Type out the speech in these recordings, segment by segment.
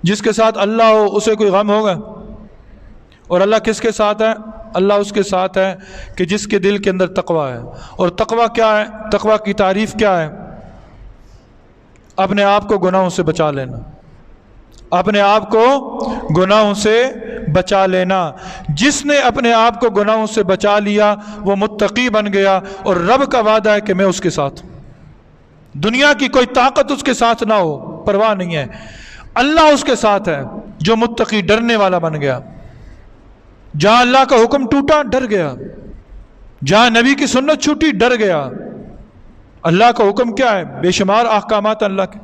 جس کے ساتھ اللہ ہو اسے کوئی غم ہوگا؟ اور اللہ کس کے ساتھ ہے؟ اللہ اس کے ساتھ ہے کہ جس کے دل کے اندر تقوی ہے۔ اور تقوی کیا ہے؟ تقوی کی تعریف کیا ہے؟ اپنے آپ کو گناہوں سے بچا لینا، اپنے آپ کو گناہوں سے بچا لینا۔ جس نے اپنے آپ کو گناہوں سے بچا لیا وہ متقی بن گیا، اور رب کا وعدہ ہے کہ میں اس کے ساتھ ہوں۔ دنیا کی کوئی طاقت اس کے ساتھ نہ ہو، پرواہ نہیں ہے، اللہ اس کے ساتھ ہے۔ جو متقی ڈرنے والا بن گیا، جہاں اللہ کا حکم ٹوٹا ڈر گیا، جہاں نبی کی سنت چھوٹی ڈر گیا۔ اللہ کا حکم کیا ہے؟ بے شمار احکامات اللہ کے،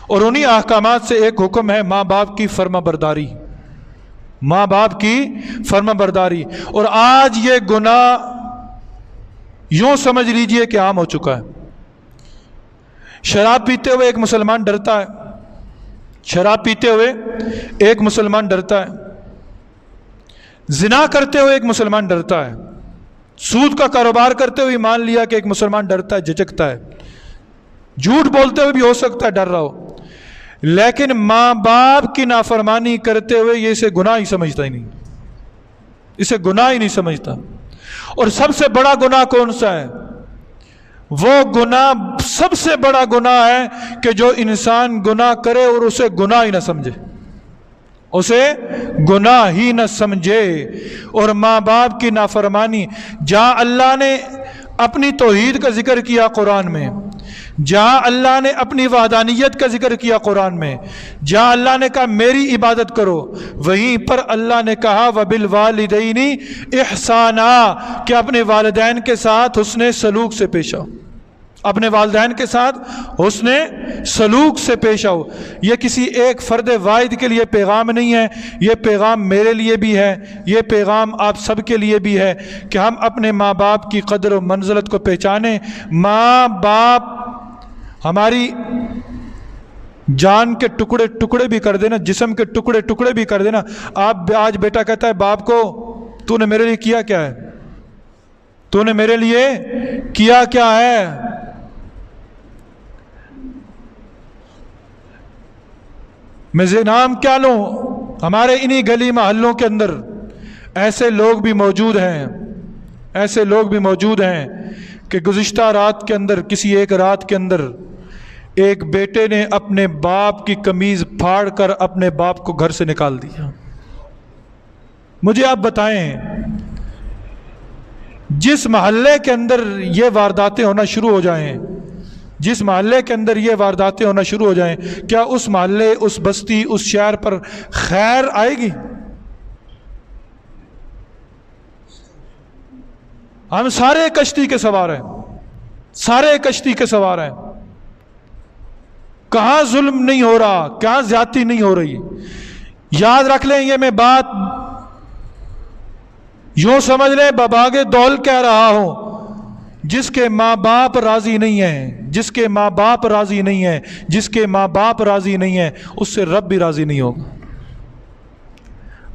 اور انہی احکامات سے ایک حکم ہے ماں باپ کی فرما برداری، ماں باپ کی فرما برداری۔ اور آج یہ گناہ یوں سمجھ لیجئے کہ عام ہو چکا ہے۔ شراب پیتے ہوئے ایک مسلمان ڈرتا ہے، شراب پیتے ہوئے ایک مسلمان ڈرتا ہے، زنا کرتے ہوئے ایک مسلمان ڈرتا ہے، سود کا کاروبار کرتے ہوئے مان لیا کہ ایک مسلمان ڈرتا ہے، جھجکتا ہے، جھوٹ بولتے ہوئے بھی ہو سکتا ہے ڈر رہا ہو، لیکن ماں باپ کی نافرمانی کرتے ہوئے یہ اسے گناہ ہی سمجھتا ہی نہیں، اسے گناہ ہی نہیں سمجھتا۔ اور سب سے بڑا گناہ کون سا ہے؟ وہ گناہ سب سے بڑا گناہ ہے کہ جو انسان گناہ کرے اور اسے گناہ ہی نہ سمجھے، اسے گناہ ہی نہ سمجھے۔ اور ماں باپ کی نافرمانی، جہاں اللہ نے اپنی توحید کا ذکر کیا قرآن میں، جہاں اللہ نے اپنی وحدانیت کا ذکر کیا قرآن میں، جہاں اللہ نے کہا میری عبادت کرو، وہیں پر اللہ نے کہا وَبِالْوَالِدَيْنِ إِحْسَانًا کہ اپنے والدین کے ساتھ حسن سلوک سے پیش آؤ، اپنے والدین کے ساتھ حسن سلوک سے پیش آؤ۔ یہ کسی ایک فرد واحد کے لیے پیغام نہیں ہے، یہ پیغام میرے لیے بھی ہے، یہ پیغام آپ سب کے لیے بھی ہے کہ ہم اپنے ماں باپ کی قدر و منزلت کو پہچانیں۔ ماں باپ ہماری جان کے ٹکڑے ٹکڑے بھی کر دینا، جسم کے ٹکڑے ٹکڑے بھی کر دینا۔ آپ آج بیٹا کہتا ہے باپ کو تو نے میرے لیے کیا کیا ہے، تو نے میرے لیے کیا کیا ہے؟ میں نام کیا لوں؟ ہمارے انہی گلی محلوں کے اندر ایسے لوگ بھی موجود ہیں، ایسے لوگ بھی موجود ہیں کہ گزشتہ رات کے اندر، کسی ایک رات کے اندر ایک بیٹے نے اپنے باپ کی قمیض پھاڑ کر اپنے باپ کو گھر سے نکال دیا۔ مجھے آپ بتائیں، جس محلے کے اندر یہ وارداتیں ہونا شروع ہو جائیں، جس محلے کے اندر یہ وارداتیں ہونا شروع ہو جائیں، کیا اس محلے، اس بستی، اس شہر پر خیر آئے گی؟ ہم سارے کشتی کے سوار ہیں، سارے کشتی کے سوار ہیں۔ کہاں ظلم نہیں ہو رہا، کہاں زیادتی نہیں ہو رہی۔ یاد رکھ لیں، یہ میں بات یوں سمجھ لیں بباغ دول کہہ رہا ہوں، جس کے ماں باپ راضی نہیں ہیں، جس کے ماں باپ راضی نہیں ہیں، جس کے ماں باپ راضی نہیں ہیں، اس سے رب بھی راضی نہیں ہوگا۔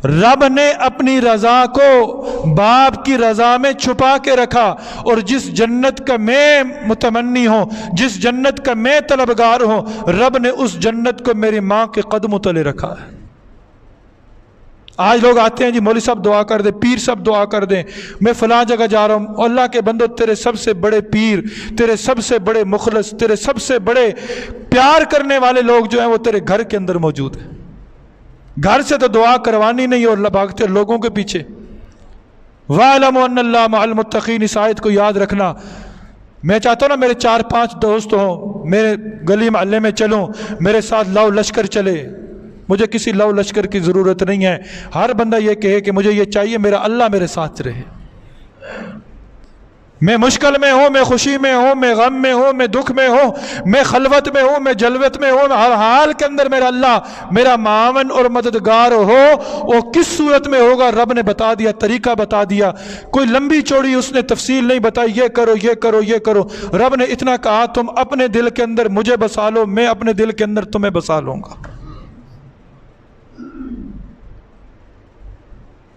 رب نے اپنی رضا کو باپ کی رضا میں چھپا کے رکھا، اور جس جنت کا میں متمنی ہوں، جس جنت کا میں طلبگار ہوں، رب نے اس جنت کو میری ماں کے قدموں تلے رکھا ہے۔ آج لوگ آتے ہیں جی مولوی صاحب دعا کر دیں، پیر صاحب دعا کر دیں، میں فلاں جگہ جا رہا ہوں۔ اللہ کے بندو، تیرے سب سے بڑے پیر، تیرے سب سے بڑے مخلص، تیرے سب سے بڑے پیار کرنے والے لوگ جو ہیں وہ تیرے گھر کے اندر موجود ہیں۔ گھر سے تو دعا کروانی نہیں اور بھاگتے لوگوں کے پیچھے۔ وَاعْلَمُوا أَنَّ اللَّهَ مَعَ الْمُتَّقِينَ، اس آیت کو یاد رکھنا۔ میں چاہتا ہوں نا میرے 4-5 دوست ہوں، میرے گلی محلے میں چلوں، میرے ساتھ لو لشکر چلے۔ مجھے کسی لو لشکر کی ضرورت نہیں ہے۔ ہر بندہ یہ کہے کہ مجھے یہ چاہیے میرا اللہ میرے ساتھ رہے۔ میں مشکل میں ہوں، میں خوشی میں ہوں، میں غم میں ہوں، میں دکھ میں ہوں، میں خلوت میں ہوں، میں جلوت میں ہوں، ہر حال کے اندر میرا اللہ میرا معاون اور مددگار ہو۔ وہ کس صورت میں ہوگا رب نے بتا دیا، طریقہ بتا دیا، کوئی لمبی چوڑی اس نے تفصیل نہیں بتائی، یہ کرو یہ کرو یہ کرو۔ رب نے اتنا کہا تم اپنے دل کے اندر مجھے بسا لو، میں اپنے دل کے اندر تمہیں بسا لوں گا۔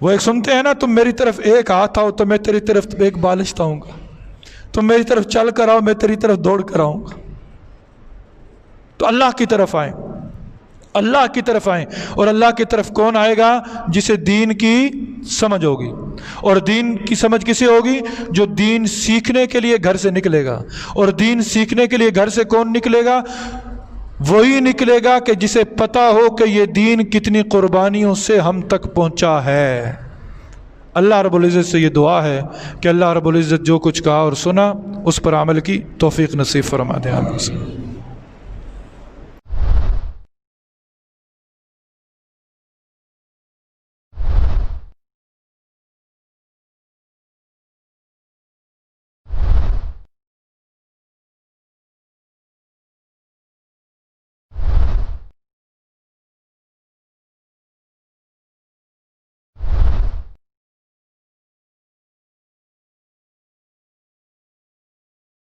وہ ایک سنتے ہیں نا، تم میری طرف ایک ہاتھ آؤ تو میں تیری طرف ایک بالشت آؤں گا، تم میری طرف چل کر آؤ میں تیری طرف دوڑ کر آؤں گا۔ تو اللہ کی طرف آئیں، اللہ کی طرف آئیں. اور اللہ کی طرف کون آئے گا؟ جسے دین کی سمجھ ہوگی. اور دین کی سمجھ کسے ہوگی؟ جو دین سیکھنے کے لیے گھر سے نکلے گا. اور دین سیکھنے کے لیے گھر سے کون نکلے گا؟ وہی نکلے گا کہ جسے پتہ ہو کہ یہ دین کتنی قربانیوں سے ہم تک پہنچا ہے. اللہ رب العزت سے یہ دعا ہے کہ اللہ رب العزت جو کچھ کہا اور سنا اس پر عمل کی توفیق نصیب فرما دے. آمین.